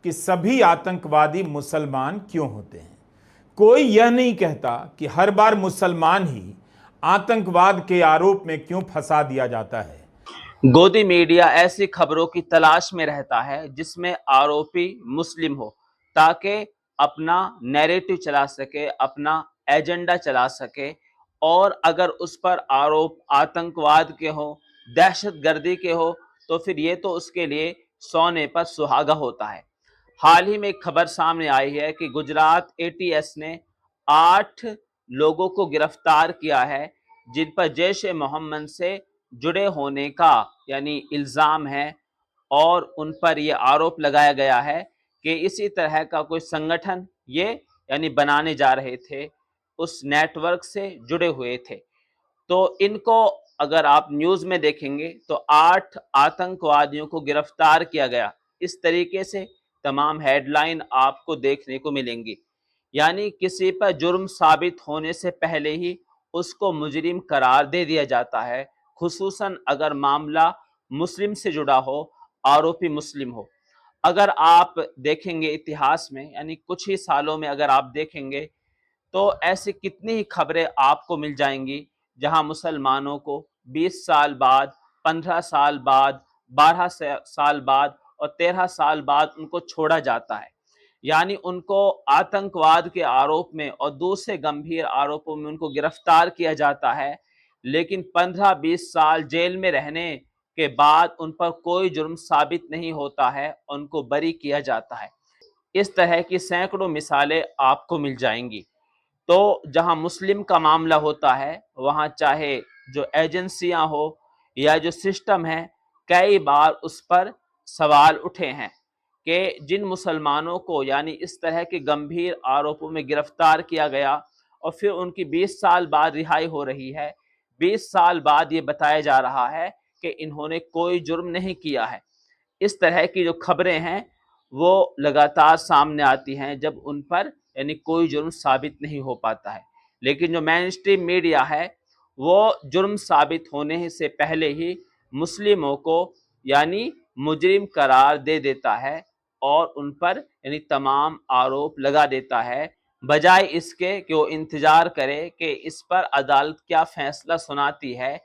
कि सभी आतंकवादी मुसलमान क्यों होते हैं। कोई यह नहीं कहता कि हर बार मुसलमान ही आतंकवाद के आरोप में क्यों फंसा दिया जाता है। गोदी मीडिया ऐसी खबरों की तलाश में रहता है जिसमें आरोपी मुस्लिम हो, ताकि अपना नैरेटिव चला सके, अपना एजेंडा चला सके। और अगर उस पर आरोप आतंकवाद के हो, दहशतगर्दी के हो, तो फिर ये तो उसके लिए सोने पर सुहागा होता है। हाल ही में एक खबर सामने आई है कि गुजरात एटीएस ने 8 लोगों को गिरफ्तार किया है जिन पर जैश ए मोहम्मद से जुड़े होने का यानी इल्जाम है। और उन पर यह आरोप लगाया गया है कि इसी तरह का कोई संगठन ये यानी बनाने जा रहे थे, उस नेटवर्क से जुड़े हुए थे। तो इनको अगर आप न्यूज में देखेंगे तो 8 आतंकवादियों को गिरफ्तार किया गया, इस तरीके से तमाम हेडलाइन आपको देखने को मिलेंगी। यानी किसी पर जुर्म साबित होने से पहले ही उसको मुजरिम करार दे दिया जाता है, खुसूसन अगर मामला मुस्लिम से जुड़ा हो, आरोपी मुस्लिम हो। अगर आप देखेंगे इतिहास में, यानी कुछ ही सालों में अगर आप देखेंगे, तो ऐसी कितनी ही खबरें आपको मिल जाएंगी जहां मुसलमानों को 20 साल बाद, 15 साल बाद, 12 साल बाद और 13 साल बाद उनको छोड़ा जाता है। यानी उनको आतंकवाद के आरोप में और दूसरे गंभीर आरोपों में उनको गिरफ्तार किया जाता है, लेकिन 15-20 साल जेल में रहने के बाद उन पर कोई जुर्म साबित नहीं होता है, उनको बरी किया जाता है। इस तरह की सैकड़ों मिसालें आपको मिल जाएंगी। तो जहां मुस्लिम का मामला होता है, वहां चाहे जो एजेंसियां हो या जो सिस्टम है, कई बार उस पर सवाल उठे हैं कि जिन मुसलमानों को यानी इस तरह के गंभीर आरोपों में गिरफ्तार किया गया और फिर उनकी 20 साल बाद रिहाई हो रही है, 20 साल बाद ये बताया जा रहा है कि इन्होंने कोई जुर्म नहीं किया है। इस तरह की जो खबरें हैं वो लगातार सामने आती हैं जब उन पर यानी कोई जुर्म साबित नहीं हो पाता है। लेकिन जो मेन स्ट्रीम मीडिया है वो जुर्म साबित होने से पहले ही मुस्लिमों को यानी मुजरिम करार दे देता है और उन पर यानी तमाम आरोप लगा देता है, बजाय इसके कि वो इंतजार करे कि इस पर अदालत क्या फैसला सुनाती है।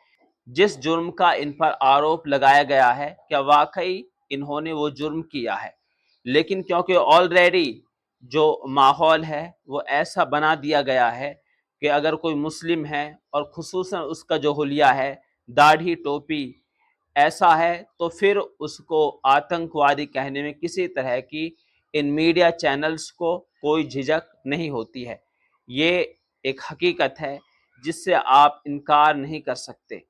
जिस जुर्म का इन पर आरोप लगाया गया है, क्या वाकई इन्होंने वो जुर्म किया है। लेकिन क्योंकि ऑलरेडी जो माहौल है वो ऐसा बना दिया गया है कि अगर कोई मुस्लिम है और खुसूसन उसका जो हुलिया है, दाढ़ी टोपी ऐसा है, तो फिर उसको आतंकवादी कहने में किसी तरह की इन मीडिया चैनल्स को कोई झिझक नहीं होती है। ये एक हकीकत है जिससे आप इनकार नहीं कर सकते।